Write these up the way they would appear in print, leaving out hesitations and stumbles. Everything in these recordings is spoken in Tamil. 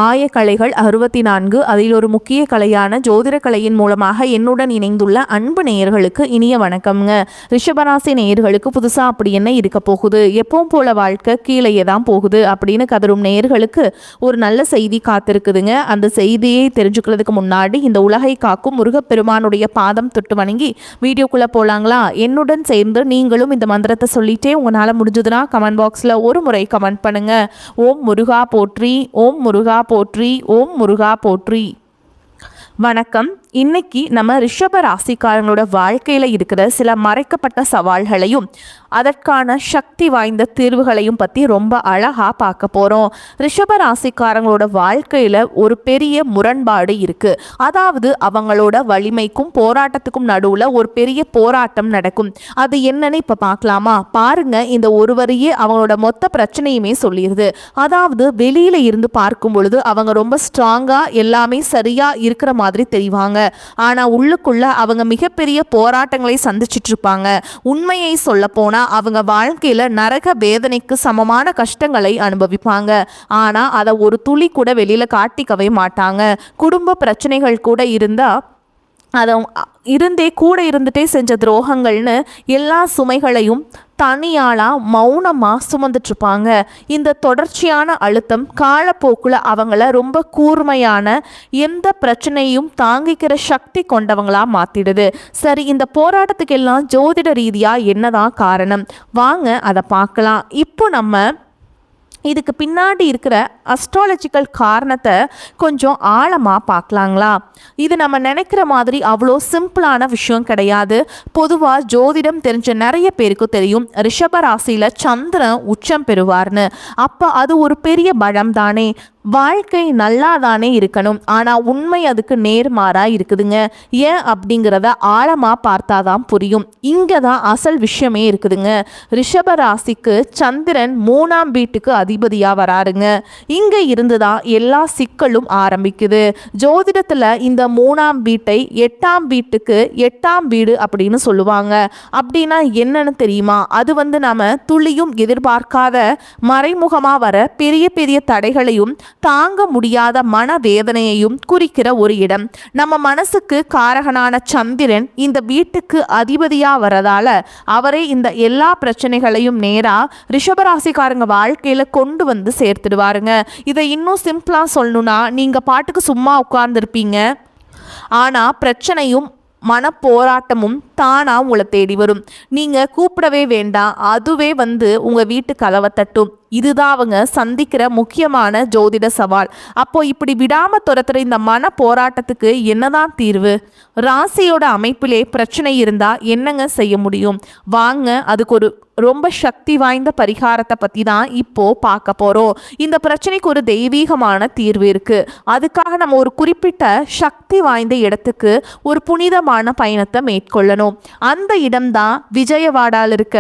ஆயக்கலைகள் 64 அதில் ஒரு முக்கிய கலையான ஜோதிட கலையின் மூலமாக என்னுடன் இணைந்துள்ள அன்பு நேயர்களுக்கு இனிய வணக்கம்ங்க. ரிஷபராசி நேயர்களுக்கு புதுசாக அப்படி என்ன இருக்க போகுது, எப்பவும் போல வாழ்க்கை கீழே தான் போகுது அப்படின்னு கதரும் நேயர்களுக்கு ஒரு நல்ல செய்தி காத்திருக்குதுங்க. அந்த செய்தியை தெரிஞ்சுக்கிறதுக்கு முன்னாடி இந்த உலகை காக்கும் முருகப்பெருமானுடைய பாதம் தொட்டு வணங்கி வீடியோக்குள்ளே போகலாங்களா? என்னுடன் சேர்ந்து நீங்களும் இந்த மந்திரத்தை சொல்லிட்டே உங்களால் முடிஞ்சதுன்னா கமெண்ட் பாக்ஸில் ஒரு முறை கமெண்ட் பண்ணுங்க. ஓம் முருகா போற்றி, ஓம் முருகா போற்றி, ஓம் முருகா போற்றி. வணக்கம். இன்னைக்கு நம்ம ரிஷப ராசிக்காரங்களோட வாழ்க்கையில் இருக்கிற சில மறைக்கப்பட்ட சவால்களையும் அதற்கான சக்தி வாய்ந்த தீர்வுகளையும் பற்றி ரொம்ப அழகாக பார்க்க போகிறோம். ரிஷப ராசிக்காரங்களோட வாழ்க்கையில் ஒரு பெரிய முரண்பாடு இருக்குது. அதாவது அவங்களோட வலிமைக்கும் போராட்டத்துக்கும் நடுவில் ஒரு பெரிய போராட்டம் நடக்கும். அது என்னன்னு இப்போ பார்க்கலாமா? பாருங்க, இந்த ஒருவரையே அவங்களோட மொத்த பிரச்சனையுமே சொல்லிடுது. அதாவது வெளியில இருந்து பார்க்கும் பொழுது அவங்க ரொம்ப ஸ்ட்ராங்காக எல்லாமே சரியாக இருக்கிற மாதிரி தெரிவாங்க. ஆனால் உள்ளுக்குள்ள அவங்க மிகப்பெரிய போராட்டங்களை சந்திச்சிட்டு இருப்பாங்க. உண்மையை சொல்ல போனால் அவங்க வாழ்க்கையில் நரக வேதனைக்கு சமமான கஷ்டங்களை அனுபவிப்பாங்க. ஆனால் அதை ஒரு துளி கூட வெளியில் காட்டிக்கவே மாட்டாங்க. குடும்ப பிரச்சனைகள் கூட இருந்தால் அதை கூட இருந்துட்டே செஞ்ச துரோகங்கள்னு எல்லா சுமைகளையும் தனியாளாக மௌனமாக சுமந்துட்டுருப்பாங்க. இந்த தொடர்ச்சியான அழுத்தம் காலப்போக்கில் அவங்கள ரொம்ப கூர்மையான எந்த பிரச்சனையும் தாங்கிக்கிற சக்தி கொண்டவங்களாக மாற்றிடுது. சரி, இந்த போராட்டத்துக்கு எல்லாம் ஜோதிட ரீதியாக என்னதான் காரணம்? வாங்க அதை பார்க்கலாம். இப்போ நம்ம இதுக்கு பின்னாடி இருக்கிற அஸ்ட்ராலஜிக்கல் காரணத்தை கொஞ்சம் ஆழமாக பார்க்கலாங்களா? இது நம்ம நினைக்கிற மாதிரி அவ்வளோ சிம்பிளான விஷயம் கிடையாது. பொதுவாக ஜோதிடம் தெரிஞ்ச நிறைய பேருக்கு தெரியும், ரிஷப ராசியில் சந்திரன் உச்சம் பெறுவார்னு. அப்போ அது ஒரு பெரிய பலம் தானே. வாழ்க்கை நல்லா தானே இருக்கணும், ஆனால் உண்மை அதுக்கு நேர்மாறாக இருக்குதுங்க. ஏன் அப்படிங்கிறத ஆழமாக பார்த்தாதான் புரியும். இங்கே தான் அசல் விஷயமே இருக்குதுங்க. ரிஷப ராசிக்கு சந்திரன் 3ஆம் வீட்டுக்கு அதிபதியாக வராருங்க. இங்கே இருந்து தான் எல்லா சிக்கலும் ஆரம்பிக்குது. ஜோதிடத்தில் இந்த 3ஆம் வீட்டை 8ஆம் வீட்டுக்கு 8ஆம் வீடு அப்படின்னு சொல்லுவாங்க. அப்படின்னா என்னன்னு தெரியுமா? அது நாம் துளியும் எதிர்பார்க்காத மறைமுகமாக வர பெரிய பெரிய தடைகளையும் தாங்க முடியாத மனவேதனையையும் குறிக்கிற ஒரு இடம். நம்ம மனசுக்கு காரகனான சந்திரன் இந்த வீட்டுக்கு அதிபதியா வரதால அவரே இந்த எல்லா பிரச்சனைகளையும் நேரா ரிஷபராசிக்காரங்க வாழ்க்கையில கொண்டு வந்து சேர்த்துடுவாருங்க. இதை இன்னும் சிம்பிளா சொல்லணும்னா, நீங்க பாட்டுக்கு சும்மா உட்கார்ந்துருப்பீங்க, ஆனா பிரச்சனையும் மனப்போராட்டமும் தானா உங்களை தேடி வரும். நீங்க கூப்பிடவே வேண்டாம், அதுவே உங்க வீட்டு கதவை தட்டும். இதுதான் அவங்க சந்திக்கிற முக்கியமான ஜோதிட சவால். அப்போ இப்படி விடாம துரத்துற இந்த மன போராட்டத்துக்கு என்னதான் தீர்வு? ராசியோட அமைப்பிலே பிரச்சனை இருந்தா என்னங்க செய்ய முடியும்? வாங்க, அதுக்கு ஒரு ரொம்ப சக்தி வாய்ந்த பரிகாரத்தை பற்றி தான் இப்போ பார்க்க போகிறோம். இந்த பிரச்சனைக்கு ஒரு தெய்வீகமான தீர்வு இருக்குது. அதுக்காக நம்ம ஒரு குறிப்பிட்ட சக்தி வாய்ந்த இடத்துக்கு ஒரு புனிதமான பயணத்தை மேற்கொள்ளணும். அந்த இடம்தான் விஜயவாடாவில் இருக்க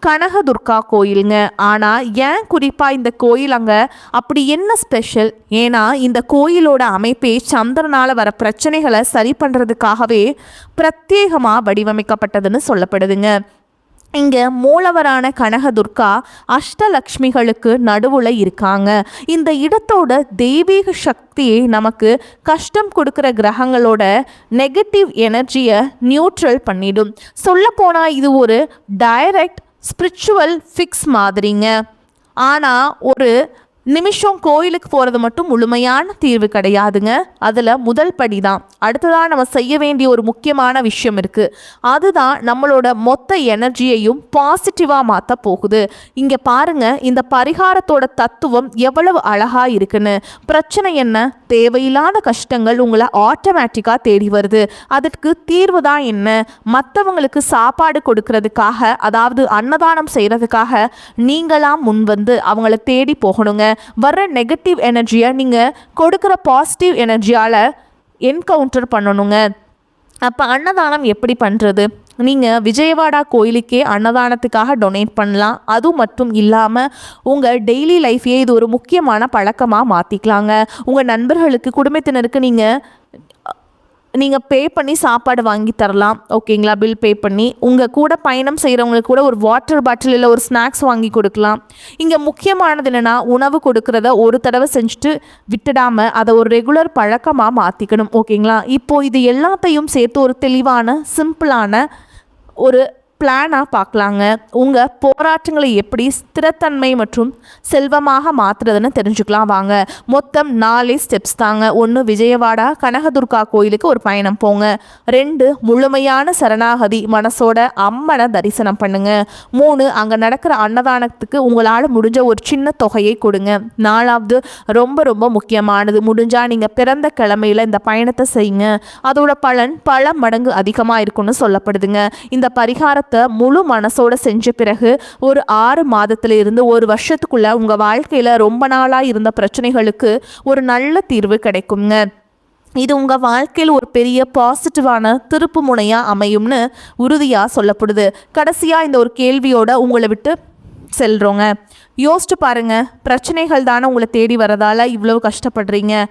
கனகதுர்கா கோயிலுங்க. ஆனால் ஏன் குறிப்பாக இந்த கோயில் அங்கே அப்படி என்ன ஸ்பெஷல்? ஏன்னா இந்த கோயிலோட அமைப்பே சந்திரனால் வர பிரச்சனைகளை சரி பண்ணுறதுக்காகவே பிரத்யேகமாக வடிவமைக்கப்பட்டதுன்னு சொல்லப்படுதுங்க. இங்கே மூலவரான கனகதுர்கா அஷ்டலக்ஷ்மிகளுக்கு நடுவில் இருக்காங்க. இந்த இடத்தோட தெய்வீக சக்தியை நமக்கு கஷ்டம் கொடுக்குற கிரகங்களோட நெகட்டிவ் எனர்ஜியை நியூட்ரல் பண்ணிடும். சொல்லப்போனால் இது ஒரு டைரக்ட் ஸ்பிரிச்சுவல் ஃபிக்ஸ் மாதிரிங்க. ஆனால் ஒரு நிமிஷம் கோயிலுக்கு போகிறது மட்டும் முழுமையான தீர்வு கிடையாதுங்க. அதில் முதல் படி தான். அடுத்ததாக நம்ம செய்ய வேண்டிய ஒரு முக்கியமான விஷயம் இருக்குது. அதுதான் நம்மளோட மொத்த எனர்ஜியையும் பாசிட்டிவாக மாற்ற போகுது. இங்கே பாருங்கள், இந்த பரிகாரத்தோட தத்துவம் எவ்வளவு அழகாக இருக்குன்னு. பிரச்சனை என்ன? தேவையில்லாத கஷ்டங்கள் உங்களை ஆட்டோமேட்டிக்காக தேடி வருது. அதற்கு தீர்வு தான் என்ன? மற்றவங்களுக்கு சாப்பாடு கொடுக்கறதுக்காக, அதாவது அன்னதானம் செய்கிறதுக்காக நீங்களாம் முன் வந்து அவங்கள தேடி போகணுங்க. வர்ற நெகட்டிவ் எனர்ஜியை நீங்கள் கொடுக்குற பாசிட்டிவ் எனர்ஜியால் என்கவுண்டர் பண்ணணுங்க. அப்போ அன்னதானம் எப்படி பண்ணுறது? நீங்கள் விஜயவாடா கோயிலுக்கே அன்னதானத்துக்காக டொனேட் பண்ணலாம். அது மட்டும் இல்லாமல் உங்கள் டெய்லி லைஃபையே இது ஒரு முக்கியமான பழக்கமாக மாற்றிக்கலாங்க. உங்கள் நண்பர்களுக்கு, குடும்பத்தினருக்கு நீங்கள் நீங்கள் பே பண்ணி சாப்பாடு வாங்கி தரலாம், ஓகேங்களா? பில் பே பண்ணி உங்கள் கூட பயணம் செய்கிறவங்களுக்கு கூட ஒரு வாட்டர் பாட்டில் இல்லை ஒரு ஸ்நாக்ஸ் வாங்கி கொடுக்கலாம். இங்கே முக்கியமானது என்னென்னா, உணவு கொடுக்குறத ஒரு தடவை செஞ்சுட்டு விட்டுடாமல் அதை ஒரு ரெகுலர் பழக்கமாக மாற்றிக்கணும், ஓகேங்களா? இப்போது இது எல்லாத்தையும் சேர்த்து ஒரு தெளிவான சிம்பிளான ஒரு பிளானாக பார்க்கலாங்க. உங்கள் போராட்டங்களை எப்படி ஸ்திரத்தன்மை மற்றும் செல்வமாக மாற்றுறதுன்னு தெரிஞ்சுக்கலாம் வாங்க. மொத்தம் 4 ஸ்டெப்ஸ் தாங்க. 1, விஜயவாடா கனகதுர்கா கோயிலுக்கு ஒரு பயணம் போங்க. 2, முழுமையான சரணாகதி மனசோட அம்மனை தரிசனம் பண்ணுங்க. 3, அங்கே நடக்கிற அன்னதானத்துக்கு உங்களால் முடிஞ்ச ஒரு சின்ன தொகையை கொடுங்க. 4வது ரொம்ப ரொம்ப முக்கியமானது, முடிஞ்சால் நீங்கள் பிறந்த கிழமையில் இந்த பயணத்தை செய்யுங்க. அதோட பலன் பல மடங்கு அதிகமாக இருக்குன்னு சொல்லப்படுதுங்க. இந்த பரிகாரத்தை முழு மனசோட செஞ்ச பிறகு ஒரு 6 மாதத்துல இருந்து 1 வருஷத்துக்குள்ள உங்க வாழ்க்கையில ரொம்ப நாளா இருந்த பிரச்சனைகளுக்கு ஒரு நல்ல தீர்வு கிடைக்குங்க. இது உங்கள் வாழ்க்கையில் ஒரு பெரிய பாசிட்டிவான திருப்பு முனையாக அமையும்னு உறுதியாக சொல்லப்படுது. கடைசியாக இந்த ஒரு கேள்வியோட உங்களை விட்டு செல்றோங்க. யோசிச்சு பாருங்க, பிரச்சனைகள் தானே உங்களை தேடி வரதால இவ்வளவு கஷ்டப்படுறீங்க.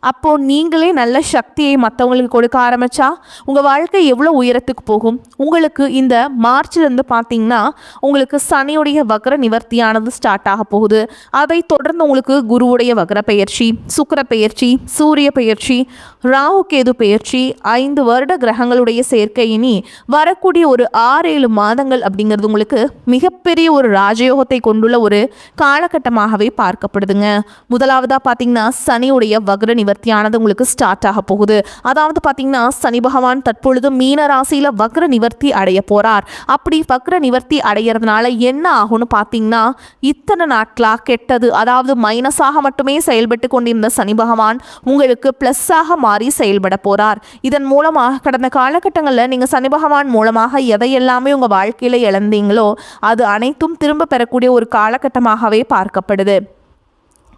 அப்போது நீங்களே நல்ல சக்தியை மற்றவங்களுக்கு கொடுக்க ஆரம்பித்தா உங்கள் வாழ்க்கை எவ்வளோ உயரத்துக்கு போகும். உங்களுக்கு இந்த மார்ச்லேருந்து பார்த்தீங்கன்னா உங்களுக்கு சனியுடைய வக்ர நிவர்த்தியானது ஸ்டார்ட் ஆக போகுது. அதை தொடர்ந்து உங்களுக்கு குருவுடைய வக்ர பெயர்ச்சி, சுக்கிர பெயர்ச்சி, சூரிய பெயர்ச்சி, ராகு கேது பெயர்ச்சி, 5 வருட கிரகங்களுடைய சேர்க்கை, இனி வரக்கூடிய ஒரு 6-7 மாதங்கள் அப்படிங்கிறது உங்களுக்கு மிகப்பெரிய ஒரு ராஜயோகத்தை கொண்டுள்ள ஒரு காலகட்டமாகவே பார்க்கப்படுதுங்க. முதலாவதாக பார்த்தீங்கன்னா சனியுடைய வக்ர நிவர்த்தியானது உங்களுக்கு ஸ்டார்ட் ஆக போகுது. அதாவது பார்த்தீங்கன்னா சனி பகவான் தற்பொழுது மீன ராசியில் வக்ர நிவர்த்தி அடைய போகிறார். அப்படி வக்ர நிவர்த்தி அடைகிறதுனால என்ன ஆகும்னு பார்த்தீங்கன்னா, இத்தனை நாட்களாக கெட்டது, அதாவது மைனஸாக மட்டுமே செயல்பட்டு கொண்டிருந்த சனி பகவான் உங்களுக்கு ப்ளஸ்ஸாக மாறி செயல்பட போகிறார். இதன் மூலமாக கடந்த காலகட்டங்களில் நீங்கள் சனி பகவான் மூலமாக எதையெல்லாமே உங்கள் வாழ்க்கையில் இழந்தீங்களோ அது அனைத்தும் திரும்ப பெறக்கூடிய ஒரு காலகட்டமாகவே பார்க்கப்படுது.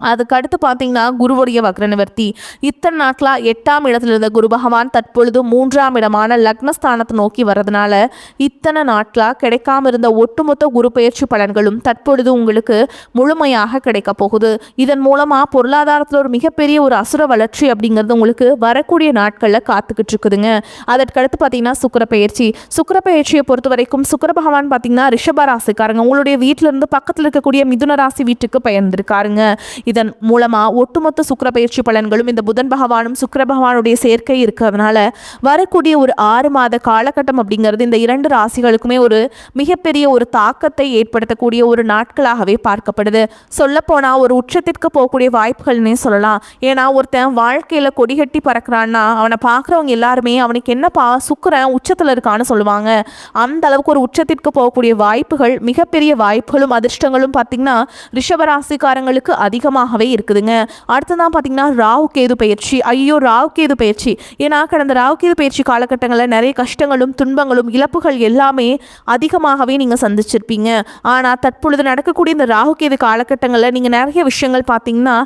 அதுக்கு அடுத்து பார்த்தீங்கன்னா குருவுடைய வக்ர நிவர்த்தி. இத்தனை நாட்களாக 8ஆம் இடத்துல இருந்த குரு பகவான் தற்பொழுது 3ஆம் இடமான லக்னஸ்தானத்தை நோக்கி வர்றதுனால இத்தனை நாட்களாக கிடைக்காம இருந்த ஒட்டுமொத்த குரு பயிற்சி பலன்களும் தற்பொழுது உங்களுக்கு முழுமையாக கிடைக்க போகுது. இதன் மூலமாக பொருளாதாரத்தில் ஒரு மிகப்பெரிய ஒரு அசுர வளர்ச்சி அப்படிங்கிறது உங்களுக்கு வரக்கூடிய நாட்களில் காத்துக்கிட்டு இருக்குதுங்க. அதற்கடுத்து பார்த்தீங்கன்னா சுக்கிர பயிற்சி. சுக்கிர பயிற்சியை பொறுத்த வரைக்கும் சுக்கிர பகவான் பார்த்தீங்கன்னா ரிஷப ராசிக்காரங்க உங்களுடைய வீட்டிலிருந்து பக்கத்தில் இருக்கக்கூடிய மிதுன ராசி வீட்டுக்கு பெயர்ந்திருக்காருங்க. இதன் மூலமாக ஒட்டுமொத்த சுக்கிர பயிற்சி பலன்களும் இந்த புதன் பகவானும் சுக்கிர பகவானுடைய சேர்க்கை இருக்கிறதுனால வரக்கூடிய ஒரு 6 மாத காலகட்டம் அப்படிங்கிறது இந்த 2 ராசிகளுக்குமே ஒரு மிகப்பெரிய ஒரு தாக்கத்தை ஏற்படுத்தக்கூடிய ஒரு நாட்களாகவே பார்க்கப்படுது. சொல்லப்போனால் ஒரு உச்சத்திற்கு போகக்கூடிய வாய்ப்புகள்னே சொல்லலாம். ஏன்னா ஒருத்தன் வாழ்க்கையில் கொடிகட்டி பறக்கிறான்னா அவனை பார்க்குறவங்க எல்லாருமே அவனுக்கு என்னப்பா சுக்கிரன் உச்சத்தில் இருக்கான்னு சொல்லுவாங்க. அந்த அளவுக்கு ஒரு உச்சத்திற்கு போகக்கூடிய வாய்ப்புகள், மிகப்பெரிய வாய்ப்புகளும் அதிர்ஷ்டங்களும் பார்த்திங்கன்னா ரிஷபராசிக்காரங்களுக்கு அதிகமாகவே இருக்குதுங்க. அடுத்ததான் பார்த்தீங்கன்னா ராகு கேது பயிற்சி. ராகு கேது பயிற்சி, ஏன்னா கடந்த ராகு கேது பயிற்சி காலகட்டங்களில் நிறைய கஷ்டங்களும் துன்பங்களும் இழப்புகள் எல்லாமே அதிகமாகவே நீங்கள் சந்திச்சிருப்பீங்க. ஆனால் தற்பொழுது நடக்கக்கூடிய இந்த ராகு கேது காலகட்டங்களில் நீங்கள் நிறைய விஷயங்கள் பார்த்தீங்கன்னா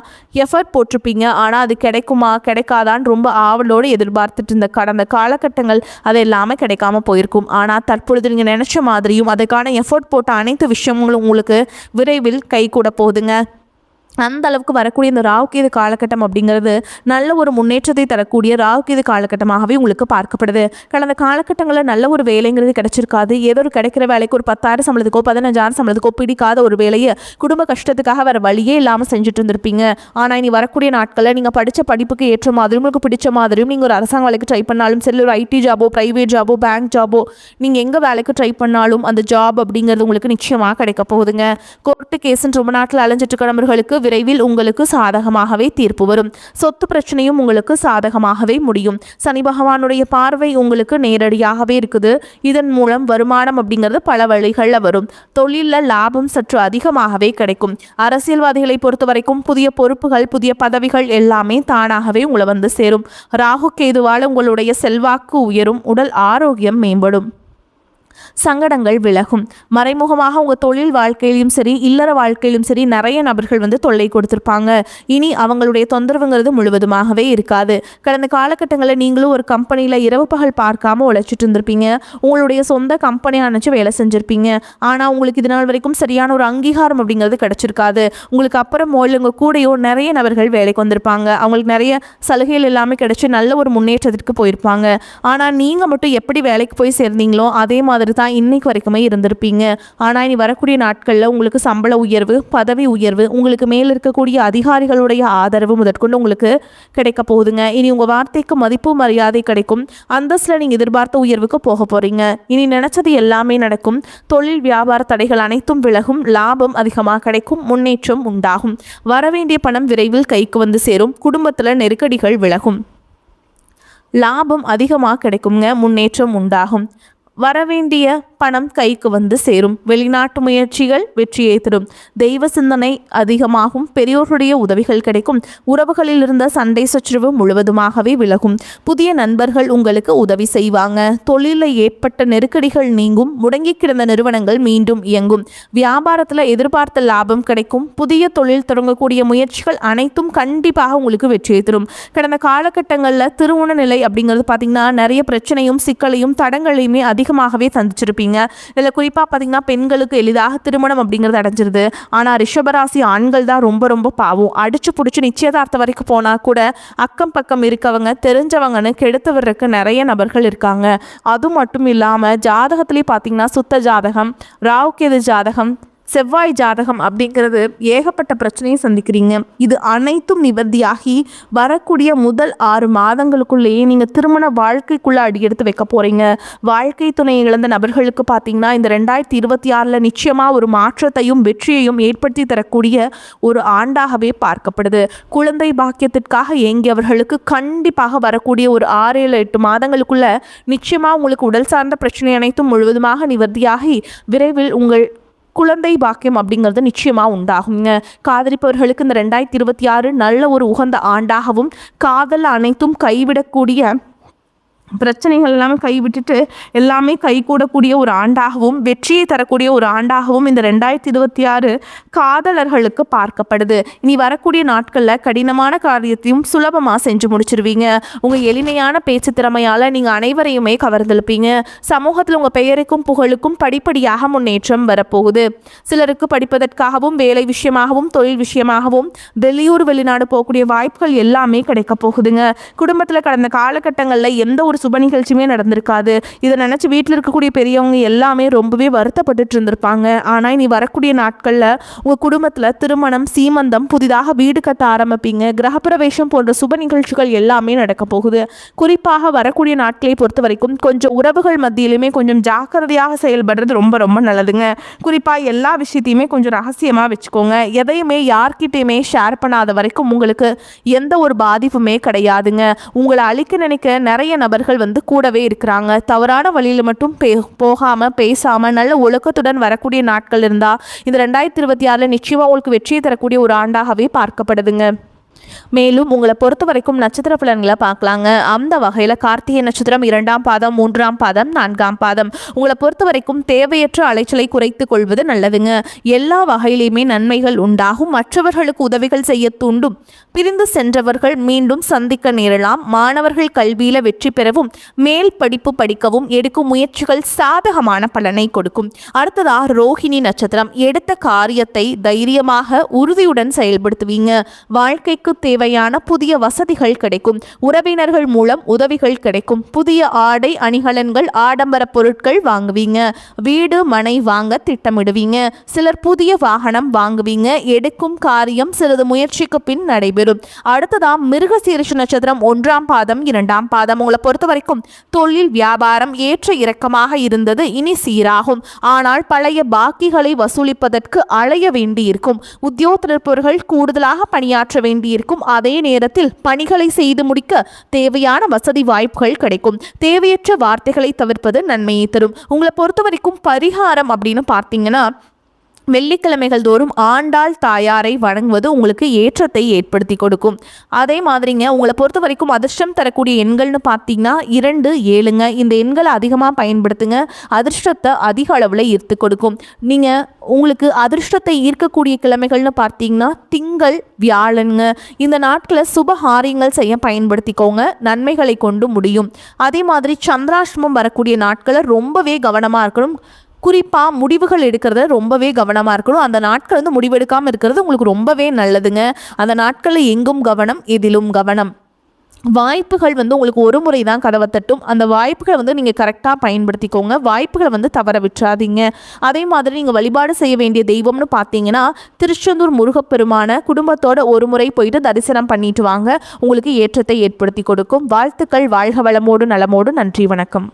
எஃபர்ட் போட்டிருப்பீங்க. ஆனால் அது கிடைக்குமா கிடைக்காதான்னு ரொம்ப ஆவலோடு எதிர்பார்த்துட்டு இருந்த கடந்த காலகட்டங்கள் அது எல்லாமே கிடைக்காம போயிருக்கும். ஆனால் தற்பொழுது நீங்கள் நினச்ச மாதிரியும் அதுக்கான எஃபர்ட் போட்ட அனைத்து விஷயங்களும் உங்களுக்கு விரைவில் கை கூட போகுதுங்க. அந்த அளவுக்கு வரக்கூடிய இந்த ராகுகேது காலகட்டம் அப்படிங்கிறது நல்ல ஒரு முன்னேற்றத்தை தரக்கூடிய ராகுகேது காலகட்டமாகவே உங்களுக்கு பார்க்கப்படுது. கடந்த காலகட்டங்களில் நல்ல ஒரு வேலைங்கிறது கிடைச்சிருக்காது. ஏதோ ஒரு கிடைக்கிற வேலைக்கு ஒரு 10,000 சம்பளத்துக்கோ 15,000 சம்பளத்துக்கோ பிடிக்காத ஒரு வேலையை குடும்ப கஷ்டத்துக்காக வேறு வழியே இல்லாமல் செஞ்சுட்டு இருந்திருப்பீங்க. ஆனால் இனி வரக்கூடிய நாட்களில் நீங்கள் படித்த படிப்புக்கு ஏற்ற மாதிரியும் உங்களுக்கு பிடிச்ச மாதிரியும் நீங்கள் ஒரு அரசாங்க வேலைக்கு ட்ரை பண்ணாலும் சரி, ஒரு ஐடி ஜாபோ ப்ரைவேட் ஜாபோ பேங்க் ஜாபோ நீங்கள் எங்கே வேலைக்கு ட்ரை பண்ணாலும் அந்த ஜாப் அப்படிங்கிறது உங்களுக்கு நிச்சயமாக கிடைக்க போகுதுங்க. கோர்ட்டு கேஸுன்னு ரொம்ப நாட்டில் அலைஞ்சிட்டு இருக்க நபர்களுக்கு விரைவில் உங்களுக்கு சாதகமாகவே தீர்ப்பு வரும். சொத்து பிரச்சனையும் உங்களுக்கு சாதகமாகவே முடியும். சனி பகவானுடைய பார்வை உங்களுக்கு நேரடியாகவே இருக்குது. இதன் மூலம் வருமானம் அப்படிங்கிறது பல வழிகளில் வரும். தொழிலில் லாபம் சற்று அதிகமாகவே கிடைக்கும். அரசியல்வாதிகளை பொறுத்த வரைக்கும் புதிய பொறுப்புகள் புதிய பதவிகள் எல்லாமே தானாகவே உங்களை வந்து சேரும். ராகு கேதுவால் உங்களுடைய செல்வாக்கு உயரும். உடல் ஆரோக்கியம் மேம்படும். சங்கடங்கள் விலகும். மறைமுகமாக உங்கள் தொழில் வாழ்க்கையிலும் சரி இல்லற வாழ்க்கையிலும் சரி நிறைய நபர்கள் தொல்லை கொடுத்துருப்பாங்க. இனி அவங்களுடைய தொந்தரவுங்கிறது முழுவதுமாகவே இருக்காது. கடந்த காலகட்டங்களில் நீங்களும் ஒரு கம்பெனியில் இரவு பகல் பார்க்காம உழைச்சிட்டு இருந்திருப்பீங்க. உங்களுடைய சொந்த கம்பெனியாக நினச்சி வேலை செஞ்சுருப்பீங்க. ஆனால் உங்களுக்கு இது நாள் வரைக்கும் சரியான ஒரு அங்கீகாரம் அப்படிங்கிறது கிடச்சிருக்காது. உங்களுக்கு அப்புறம் உங்கள் கூடையோ நிறைய நபர்கள் வேலைக்கு வந்திருப்பாங்க. அவங்களுக்கு நிறைய சலுகைகள் எல்லாமே கிடைச்சி நல்ல ஒரு முன்னேற்றத்திற்கு போயிருப்பாங்க. ஆனால் நீங்கள் மட்டும் எப்படி வேலைக்கு போய் சேர்ந்தீங்களோ அதே மாதிரி தான் இன்னைக்கு வரைக்குமே இருந்திருப்பீங்க. ஆனால் இனி வரக்கூடிய நாட்களில் உங்களுக்கு சம்பள உயர்வு, பதவி உயர்வு, உங்களுக்கு மேல் இருக்கக்கூடிய அதிகாரிகளுடைய ஆதரவு முதற்கொண்டு உங்களுக்கு கிடைக்க போகுதுங்க. இனி உங்கள் வார்த்தைக்கு மதிப்பு மரியாதை கிடைக்கும். அந்தஸ்தில் நீங்கள் எதிர்பார்த்த உயர்வுக்கு போக போகிறீங்க. இனி நினைச்சது எல்லாமே நடக்கும். தொழில் வியாபார தடைகள் அனைத்தும் விலகும். லாபம் அதிகமாக கிடைக்கும். முன்னேற்றம் உண்டாகும். வரவேண்டிய பணம் விரைவில் கைக்கு வந்து சேரும். குடும்பத்தில் நெருக்கடிகள் விலகும். லாபம் அதிகமாக கிடைக்குங்க. முன்னேற்றம் உண்டாகும். வரவேண்டிய பணம் கைக்கு வந்து சேரும். வெளிநாட்டு முயற்சிகள் வெற்றியை தரும். தெய்வ சிந்தனை அதிகமாகும். பெரியோர்களுடைய உதவிகள் கிடைக்கும். உறவுகளில் இருந்த சண்டை சச்சரவு முழுவதுமாகவே விலகும். புதிய நண்பர்கள் உங்களுக்கு உதவி செய்வாங்க. தொழிலில் ஏற்பட்ட நெருக்கடிகள் நீங்கும். முடங்கி கிடந்த நிறுவனங்கள் மீண்டும் இயங்கும். வியாபாரத்தில் எதிர்பார்த்த லாபம் கிடைக்கும். புதிய தொழில் தொடங்கக்கூடிய முயற்சிகள் அனைத்தும் கண்டிப்பாக உங்களுக்கு வெற்றியை தரும். கடந்த காலகட்டங்களில் திருமண நிலை அப்படிங்கிறது பார்த்திங்கன்னா நிறைய பிரச்சனையும் சிக்கலையும் தடங்களையுமே அதிகமாகவே சந்திச்சிருப்பீங்க. இதில் குறிப்பாக பார்த்தீங்கன்னா பெண்களுக்கு எளிதாக திருமணம் அப்படிங்கிறது அடைஞ்சிருது. ஆனால் ரிஷபராசி ஆண்கள் தான் ரொம்ப ரொம்ப பாவம். அடிச்சு பிடிச்சி நிச்சயதார்த்தம் வரைக்கும் போனால் கூட அக்கம் பக்கம் இருக்கவங்க தெரிஞ்சவங்கன்னு கெடுத்து வர்றதுக்கு நிறைய நபர்கள் இருக்காங்க. அது மட்டும் இல்லாமல் ஜாதகத்திலே பார்த்தீங்கன்னா சுத்த ஜாதகம், ராவுகேது ஜாதகம், செவ்வாய் ஜாதகம் அப்படிங்கிறது ஏகப்பட்ட பிரச்சனையை சந்திக்கிறீங்க. இது அனைத்தும் நிவர்த்தியாகி வரக்கூடிய முதல் 6 மாதங்களுக்குள்ளேயே நீங்கள் திருமண வாழ்க்கைக்குள்ளே அடியெடுத்து வைக்க போகிறீங்க. வாழ்க்கை துணையை இழந்த நபர்களுக்கு பார்த்தீங்கன்னா இந்த 2026 நிச்சயமாக ஒரு மாற்றத்தையும் வெற்றியையும் ஏற்படுத்தி தரக்கூடிய ஒரு ஆண்டாகவே பார்க்கப்படுது. குழந்தை பாக்கியத்திற்காக ஏங்கியவர்களுக்கு கண்டிப்பாக வரக்கூடிய ஒரு 6-7-8 மாதங்களுக்குள்ள நிச்சயமாக உங்களுக்கு உடல் சார்ந்த பிரச்சனை அனைத்தும் முழுவதுமாக நிவர்த்தியாகி விரைவில் உங்கள் குழந்தை பாக்கியம் அப்படிங்கிறது நிச்சயமாக உண்டாகுங்க. காதலிப்பவர்களுக்கு இந்த 2026 நல்ல ஒரு உகந்த ஆண்டாகவும் காதல் அனைத்தும் கைவிடக்கூடிய பிரச்சனைகள் எல்லாமே கைவிட்டுட்டு எல்லாமே கைகூடக்கூடிய ஒரு ஆண்டாகவும் வெற்றியை தரக்கூடிய ஒரு ஆண்டாகவும் இந்த 2026 காதலர்களுக்கு பார்க்கப்படுது. இனி வரக்கூடிய நாட்களில் கடினமான காரியத்தையும் சுலபமாக செஞ்சு முடிச்சிருவீங்க. உங்கள் எளிமையான பேச்சு திறமையால் நீங்கள் அனைவரையுமே கவர்ந்தெழுப்பீங்க. சமூகத்தில் உங்கள் பெயருக்கும் புகழுக்கும் படிப்படியாக முன்னேற்றம் வரப்போகுது. சிலருக்கு படிப்பதற்காகவும் வேலை விஷயமாகவும் தொழில் விஷயமாகவும் வெளியூர் வெளிநாடு போகக்கூடிய வாய்ப்புகள் எல்லாமே கிடைக்க போகுதுங்க. குடும்பத்தில் கடந்த காலகட்டங்களில் எந்த ஒரு சுப நிகழ்ச்சியுமே நடந்திருக்காது. இதை நினச்சி வீட்டில் இருக்கக்கூடிய பெரியவங்க எல்லாமே ரொம்பவே வருத்தப்பட்டு இருந்திருப்பாங்க. ஆனால் இனி வரக்கூடிய நாட்களில் உங்கள் குடும்பத்தில் திருமணம், சீமந்தம், புதிதாக வீடு கட்ட ஆரம்பிப்பீங்க. கிரகப்பிரவேசம் போன்ற சுப நிகழ்ச்சிகள் எல்லாமே நடக்க போகுது. குறிப்பாக வரக்கூடிய நாட்களை பொறுத்த வரைக்கும் கொஞ்சம் உறவுகள் மத்தியிலுமே கொஞ்சம் ஜாக்கிரதையாக செயல்படுறது ரொம்ப ரொம்ப நல்லதுங்க. குறிப்பாக எல்லா விஷயத்தையுமே கொஞ்சம் ரகசியமாக வச்சுக்கோங்க. எதையுமே யார்கிட்டையுமே ஷேர் பண்ணாத வரைக்கும் உங்களுக்கு எந்த ஒரு பாதிப்புமே கிடையாதுங்க. உங்களை அழிக்க நினைக்க நிறைய நபர்கள் கூடவே இருக்கிறாங்க. தவறான வழியில் மட்டும் போகாம பேசாம நல்ல ஒழுக்கத்துடன் வரக்கூடிய நாட்கள் இருந்தா இந்த 2026 நிச்சயமா உங்களுக்கு வெற்றியை தரக்கூடிய ஒரு ஆண்டாகவே பார்க்கப்படுதுங்க. மேலும் உங்களை பொறுத்த வரைக்கும் நட்சத்திர பலன்களை பார்க்கலாங்க. அந்த வகையில் கார்த்திகை நட்சத்திரம் 2ஆம் பாதம், 3ஆம் பாதம், 4ஆம் பாதம் உங்களை பொறுத்த வரைக்கும் தேவையற்ற அலைச்சலை குறைத்து கொள்வது நல்லதுங்க. எல்லா வகையிலையுமே நன்மைகள் உண்டாகும். மற்றவர்களுக்கு உதவிகள் செய்ய தூண்டும். பிரிந்து சென்றவர்கள் மீண்டும் சந்திக்க நேரலாம். மாணவர்கள் கல்வியில் வெற்றி பெறவும் மேல் படிப்பு படிக்கவும் எடுக்கும் முயற்சிகள் சாதகமான பலனை கொடுக்கும். அடுத்ததா ரோஹிணி நட்சத்திரம். எடுத்த காரியத்தை தைரியமாக உறுதியுடன் செயல்படுத்துவீங்க. வாழ்க்கைக்கு தேவையான புதிய வசதிகள் கிடைக்கும். உறவினர்கள் மூலம் உதவிகள் கிடைக்கும். புதிய ஆடை அணிகலன்கள், ஆடம்பர பொருட்கள் வாங்குவீங்க. வீடு மனை வாங்க திட்டமிடுவீங்க. சிலர் புதிய வாகனம் வாங்குவீங்க. எடுக்கும் காரியம் சிறிது முயற்சிக்கு பின் நடைபெறும். அடுத்ததாம் மிருகசீரிஷ நட்சத்திரம் 1ஆம் பாதம், 2ஆம் பாதம் உங்களை பொறுத்த வரைக்கும் தொழில் வியாபாரம் ஏற்ற இறக்கமாக இருந்தது. இனி சீராகும். ஆனால் பழைய பாக்கிகளை வசூலிப்பதற்கு அலைய வேண்டியிருக்கும். உத்தியோகத்தர்கள் கூடுதலாக பணியாற்ற வேண்டியிருக்கும். அதே நேரத்தில் பணிகளை செய்து முடிக்க தேவையான வசதி வாய்ப்புகள் கிடைக்கும். தேவையற்ற வார்த்தைகளை தவிர்ப்பது நன்மையை தரும். உங்களை பொறுத்த வரைக்கும் பரிகாரம் அப்படின்னு பார்த்தீங்கன்னா வெள்ளிக்கிழமைகள் தோறும் ஆண்டாள் தாயாரை வணங்குவது உங்களுக்கு ஏற்றத்தை ஏற்படுத்தி கொடுக்கும். அதே மாதிரிங்க உங்களை பொறுத்த வரைக்கும் அதிர்ஷ்டம் தரக்கூடிய எண்கள்னு பார்த்தீங்கன்னா 2, 7ங்க. இந்த எண்களை அதிகமாக பயன்படுத்துங்க. அதிர்ஷ்டத்தை அதிக அளவில் ஈர்த்து கொடுக்கும். நீங்கள் உங்களுக்கு அதிர்ஷ்டத்தை ஈர்க்கக்கூடிய கிழமைகள்னு பார்த்தீங்கன்னா திங்கள், வியாழனுங்க. இந்த நாட்களை சுப காரியங்கள் செய்ய பயன்படுத்திக்கோங்க. நன்மைகளை கொண்டு முடியும். அதே மாதிரி சந்திராஷ்டமம் வரக்கூடிய நாட்களை ரொம்பவே கவனமாக இருக்கணும். குறிப்பாக முடிவுகள் எடுக்கிறத ரொம்பவே கவனமாக இருக்கணும். அந்த நாட்கள் வந்து முடிவெடுக்காமல் இருக்கிறது உங்களுக்கு ரொம்பவே நல்லதுங்க. அந்த நாட்களில் எங்கும் கவனம், எதிலும் கவனம். வாய்ப்புகள் வந்து உங்களுக்கு ஒரு முறை தான் கதவை தட்டும். அந்த வாய்ப்புகளை வந்து நீங்கள் கரெக்டாக பயன்படுத்திக்கோங்க. வாய்ப்புகளை வந்து தவற விட்டுறாதீங்க. அதே மாதிரி நீங்கள் வழிபாடு செய்ய வேண்டிய தெய்வம்னு பார்த்தீங்கன்னா திருச்செந்தூர் முருகப்பெருமான குடும்பத்தோட ஒரு முறை போயிட்டு தரிசனம் பண்ணிட்டு வாங்க. உங்களுக்கு ஏற்றத்தை ஏற்படுத்தி கொடுக்கும். வாழ்த்துக்கள். வாழ்க வளமோடு நலமோடு. நன்றி, வணக்கம்.